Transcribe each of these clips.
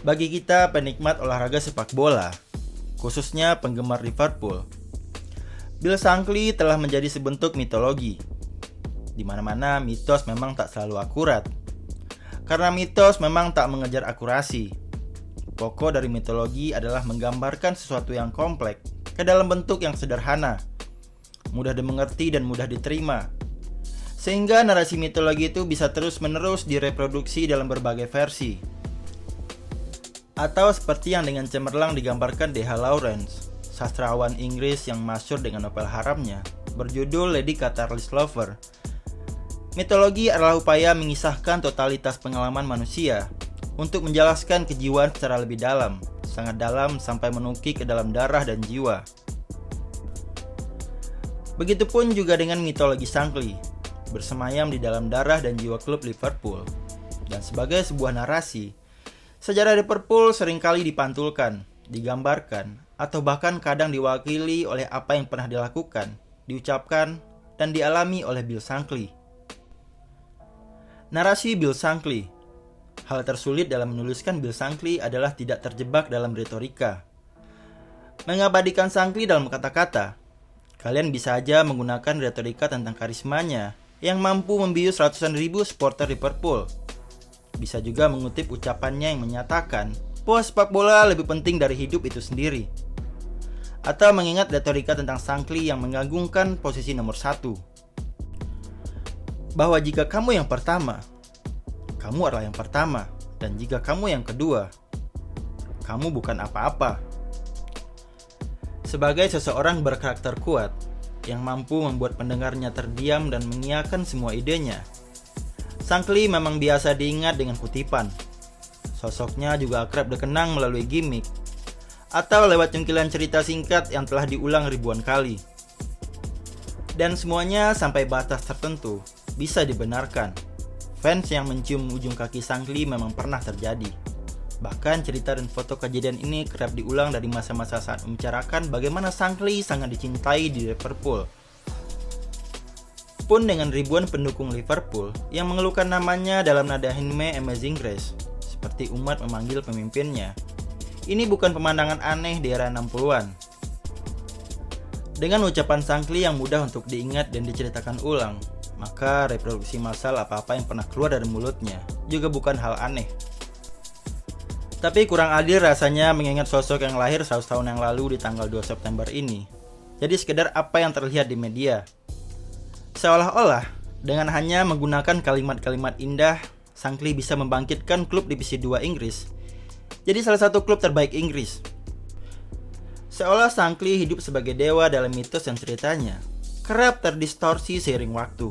Bagi kita penikmat olahraga sepak bola, khususnya penggemar Liverpool, Bill Shankly telah menjadi sebentuk mitologi. Di mana-mana mitos memang tak selalu akurat. Karena mitos memang tak mengejar akurasi. Pokok dari mitologi adalah menggambarkan sesuatu yang kompleks ke dalam bentuk yang sederhana, mudah dimengerti dan mudah diterima. Sehingga narasi mitologi itu bisa terus-menerus direproduksi dalam berbagai versi. Atau seperti yang dengan cemerlang digambarkan D.H. Lawrence, sastrawan Inggris yang masyhur dengan novel haramnya, berjudul Lady Chatterley's Lover. Mitologi adalah upaya mengisahkan totalitas pengalaman manusia untuk menjelaskan kejiwaan secara lebih dalam, sangat dalam sampai menukik ke dalam darah dan jiwa. Begitupun juga dengan mitologi Shankly, bersemayam di dalam darah dan jiwa klub Liverpool. Dan sebagai sebuah narasi, sejarah Liverpool seringkali dipantulkan, digambarkan, atau bahkan kadang diwakili oleh apa yang pernah dilakukan, diucapkan, dan dialami oleh Bill Shankly. Narasi Bill Shankly. Hal tersulit dalam menuliskan Bill Shankly adalah tidak terjebak dalam retorika. Mengabadikan Shankly dalam kata-kata, kalian bisa aja menggunakan retorika tentang karismanya yang mampu membius ratusan ribu supporter Liverpool. Bisa juga mengutip ucapannya yang menyatakan bahwa sepak bola lebih penting dari hidup itu sendiri. Atau mengingat retorika tentang Shankly yang mengagungkan posisi nomor 1. Bahwa jika kamu yang pertama, kamu adalah yang pertama. Dan jika kamu yang kedua, kamu bukan apa-apa. Sebagai seseorang berkarakter kuat, yang mampu membuat pendengarnya terdiam dan mengiyakan semua idenya, Shankly memang biasa diingat dengan kutipan. Sosoknya juga akrab dikenang melalui gimmick, atau lewat cengkilan cerita singkat yang telah diulang ribuan kali. Dan semuanya sampai batas tertentu bisa dibenarkan. Fans yang mencium ujung kaki Shankly memang pernah terjadi. Bahkan cerita dan foto kejadian ini kerap diulang dari masa-masa saat membicarakan bagaimana Shankly sangat dicintai di Liverpool. Pun dengan ribuan pendukung Liverpool yang mengeluhkan namanya dalam nada himne Amazing Grace, seperti umat memanggil pemimpinnya. Ini bukan pemandangan aneh di era 60-an. Dengan ucapan Shankly yang mudah untuk diingat dan diceritakan ulang, maka reproduksi massal apa-apa yang pernah keluar dari mulutnya juga bukan hal aneh. Tapi kurang adil rasanya mengingat sosok yang lahir 100 tahun yang lalu di tanggal 2 September ini. Jadi sekedar apa yang terlihat di media. Seolah-olah dengan hanya menggunakan kalimat-kalimat indah, Shankly bisa membangkitkan klub divisi 2 Inggris jadi salah satu klub terbaik Inggris. Seolah Shankly hidup sebagai dewa dalam mitos dan ceritanya kerap terdistorsi seiring waktu.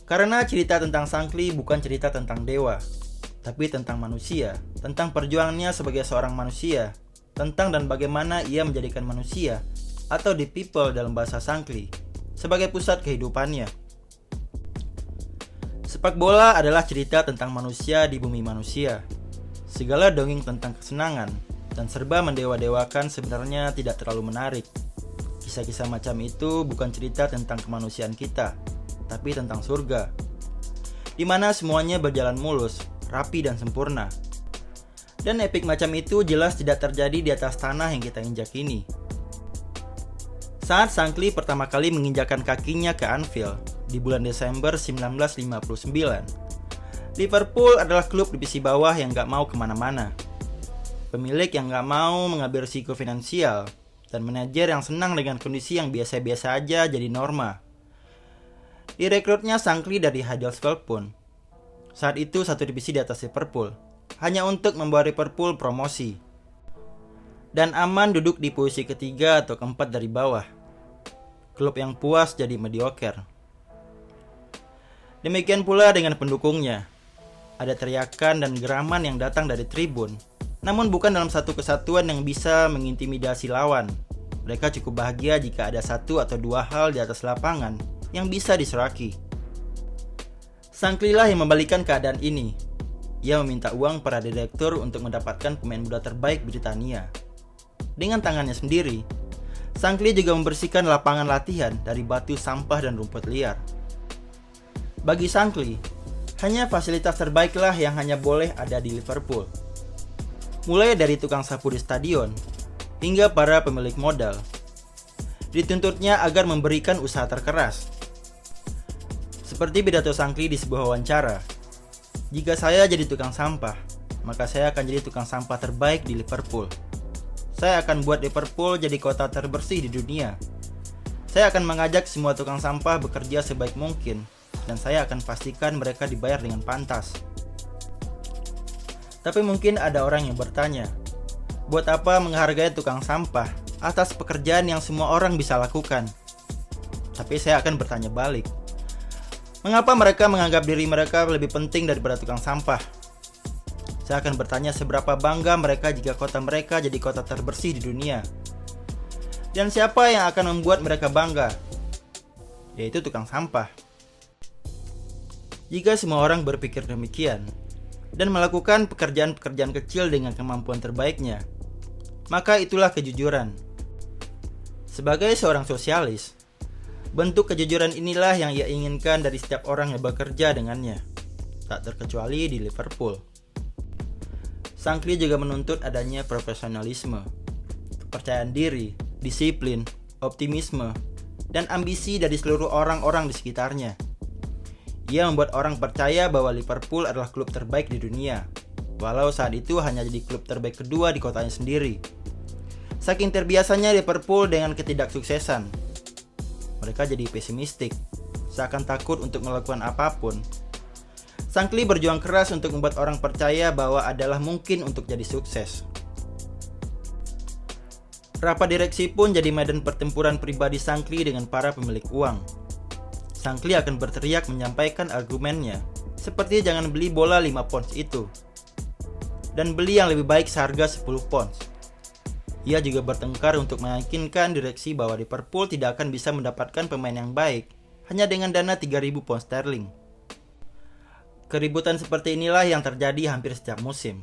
Karena cerita tentang Shankly bukan cerita tentang dewa, tapi tentang manusia, tentang perjuangannya sebagai seorang manusia, tentang dan bagaimana ia menjadikan manusia, atau the people dalam bahasa Shankly, sebagai pusat kehidupannya. Sepak bola adalah cerita tentang manusia di bumi manusia. Segala dongeng tentang kesenangan dan serba mendewa-dewakan sebenarnya tidak terlalu menarik. Kisah-kisah macam itu bukan cerita tentang kemanusiaan kita, tapi tentang surga, di mana semuanya berjalan mulus, rapi dan sempurna. Dan epik macam itu jelas tidak terjadi di atas tanah yang kita injak ini. Saat Shankly pertama kali menginjakkan kakinya ke Anfield di bulan Desember 1959, Liverpool adalah klub divisi bawah yang gak mau kemana-mana. Pemilik yang gak mau mengambil risiko finansial, dan manajer yang senang dengan kondisi yang biasa-biasa aja jadi norma. Direkrutnya Shankly dari Huddersfield pun, saat itu satu divisi di atas Liverpool, hanya untuk membawa Liverpool promosi. Dan aman duduk di posisi ketiga atau keempat dari bawah. Klub yang puas jadi mediocre. Demikian pula dengan pendukungnya. Ada teriakan dan geraman yang datang dari tribun, namun bukan dalam satu kesatuan yang bisa mengintimidasi lawan. Mereka cukup bahagia jika ada satu atau dua hal di atas lapangan yang bisa diseraki. Shankly lah yang membalikan keadaan ini. Ia meminta uang para direktur untuk mendapatkan pemain muda terbaik Britania. Dengan tangannya sendiri, Shankly juga membersihkan lapangan latihan dari batu, sampah, dan rumput liar. Bagi Shankly, Hanya fasilitas terbaiklah yang hanya boleh ada di Liverpool. Mulai dari tukang sapu di stadion, hingga para pemilik modal. Dituntutnya agar memberikan usaha terkeras. Seperti pidato Shankly di sebuah wawancara, "Jika saya jadi tukang sampah, maka saya akan jadi tukang sampah terbaik di Liverpool. Saya akan buat Liverpool jadi kota terbersih di dunia. Saya akan mengajak semua tukang sampah bekerja sebaik mungkin, dan saya akan pastikan mereka dibayar dengan pantas." Tapi mungkin ada orang yang bertanya, buat apa menghargai tukang sampah atas pekerjaan yang semua orang bisa lakukan? Tapi saya akan bertanya balik, mengapa mereka menganggap diri mereka lebih penting daripada tukang sampah? Saya akan bertanya seberapa bangga mereka jika kota mereka jadi kota terbersih di dunia. Dan siapa yang akan membuat mereka bangga? Yaitu tukang sampah. Jika semua orang berpikir demikian dan melakukan pekerjaan-pekerjaan kecil dengan kemampuan terbaiknya, maka itulah kejujuran. Sebagai seorang sosialis, bentuk kejujuran inilah yang ia inginkan dari setiap orang yang bekerja dengannya, tak terkecuali di Liverpool. Shankly juga menuntut adanya profesionalisme, kepercayaan diri, disiplin, optimisme, dan ambisi dari seluruh orang-orang di sekitarnya. Ia membuat orang percaya bahwa Liverpool adalah klub terbaik di dunia, walau saat itu hanya jadi klub terbaik kedua di kotanya sendiri. Saking terbiasanya Liverpool dengan ketidaksuksesan, mereka jadi pesimistik, seakan takut untuk melakukan apapun. Shankly berjuang keras untuk membuat orang percaya bahwa adalah mungkin untuk jadi sukses. Rapat direksi pun jadi medan pertempuran pribadi Shankly dengan para pemilik uang. Shankly akan berteriak menyampaikan argumennya, seperti jangan beli bola 5 pounds itu, dan beli yang lebih baik seharga 10 pounds. Ia juga bertengkar untuk meyakinkan direksi bahwa Liverpool tidak akan bisa mendapatkan pemain yang baik hanya dengan dana 3.000 pound sterling. Keributan seperti inilah yang terjadi hampir setiap musim.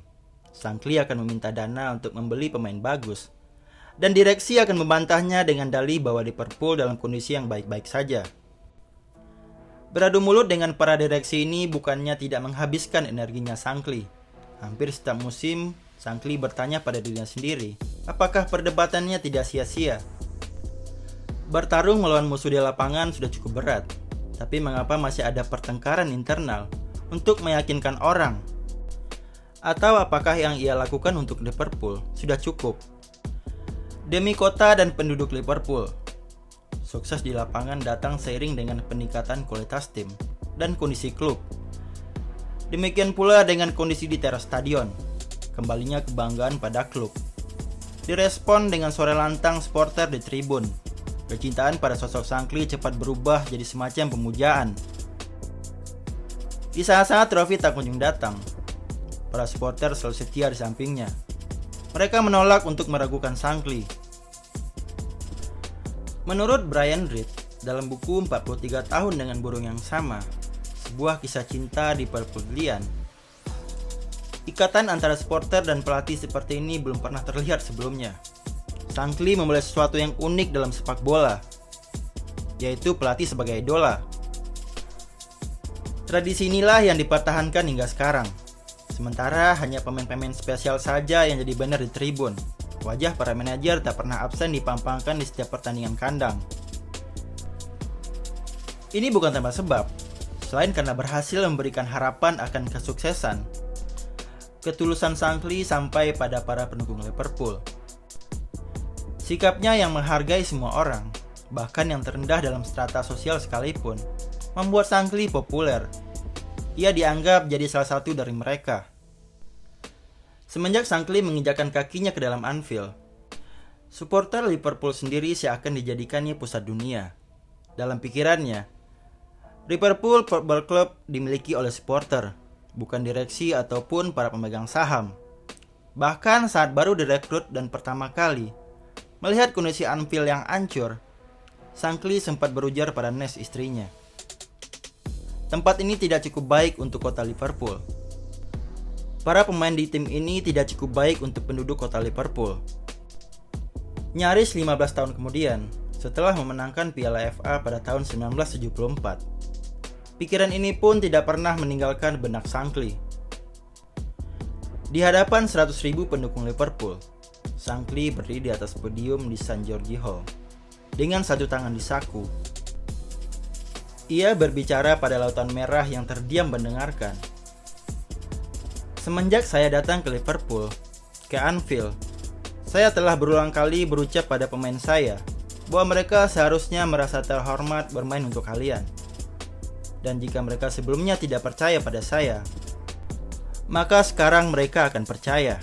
Shankly akan meminta dana untuk membeli pemain bagus, dan direksi akan membantahnya dengan dalih bahwa Liverpool dalam kondisi yang baik-baik saja. Beradu mulut dengan para direksi ini bukannya tidak menghabiskan energinya Shankly. Hampir setiap musim, Shankly bertanya pada dirinya sendiri, apakah perdebatannya tidak sia-sia? Bertarung melawan musuh di lapangan sudah cukup berat, tapi mengapa masih ada pertengkaran internal untuk meyakinkan orang? Atau apakah yang ia lakukan untuk Liverpool sudah cukup? Demi kota dan penduduk Liverpool, sukses di lapangan datang seiring dengan peningkatan kualitas tim dan kondisi klub. Demikian pula dengan kondisi di teras stadion, kembalinya kebanggaan pada klub. Direspon dengan suara lantang supporter di tribun. Kecintaan pada sosok Shankly cepat berubah jadi semacam pemujaan. Di saat-saat trofi tak kunjung datang, para supporter selalu setia di sampingnya. Mereka menolak untuk meragukan Shankly. Menurut Brian Reed, dalam buku 43 tahun dengan burung yang sama, sebuah kisah cinta di perpelilian, ikatan antara supporter dan pelatih seperti ini belum pernah terlihat sebelumnya. Shankly memulai sesuatu yang unik dalam sepak bola, yaitu pelatih sebagai idola. Tradisi inilah yang dipertahankan hingga sekarang. Sementara hanya pemain-pemain spesial saja yang jadi banner di tribun. Wajah para manajer tak pernah absen dipampangkan di setiap pertandingan kandang. Ini bukan tanpa sebab, selain karena berhasil memberikan harapan akan kesuksesan. Ketulusan Shankly sampai pada para pendukung Liverpool. Sikapnya yang menghargai semua orang, bahkan yang terendah dalam strata sosial sekalipun, membuat Shankly populer. Ia dianggap jadi salah satu dari mereka. Semenjak Shankly menginjakkan kakinya ke dalam Anfield, supporter Liverpool sendiri seakan dijadikannya pusat dunia. Dalam pikirannya, Liverpool Football Club dimiliki oleh supporter, bukan direksi ataupun para pemegang saham. Bahkan saat baru direkrut dan pertama kali melihat kondisi Anfield yang hancur, Shankly sempat berujar pada Ness istrinya, "Tempat ini tidak cukup baik untuk kota Liverpool. Para pemain di tim ini tidak cukup baik untuk penduduk kota Liverpool." Nyaris 15 tahun kemudian, setelah memenangkan Piala FA pada tahun 1974, Pikiran ini pun tidak pernah meninggalkan benak Shankly. Di hadapan 100.000 pendukung Liverpool, Shankly berdiri di atas podium di St. George Hall dengan satu tangan di saku. Ia berbicara pada lautan merah yang terdiam mendengarkan. Semenjak saya datang ke Liverpool, ke Anfield, saya telah berulang kali berucap pada pemain saya bahwa mereka seharusnya merasa terhormat bermain untuk kalian. Dan jika mereka sebelumnya tidak percaya pada saya, maka sekarang mereka akan percaya.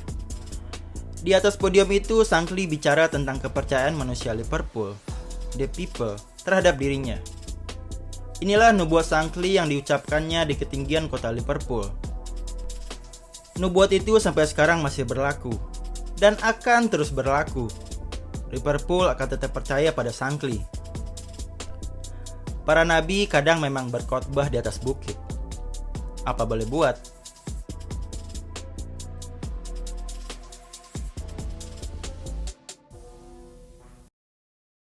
Di atas podium itu, Shankly bicara tentang kepercayaan manusia Liverpool, the people, terhadap dirinya. Inilah nubuat Shankly yang diucapkannya di ketinggian kota Liverpool. Nubuat itu sampai sekarang masih berlaku, dan akan terus berlaku. Liverpool akan tetap percaya pada Shankly. Para nabi kadang memang berkhotbah di atas bukit. Apa boleh buat?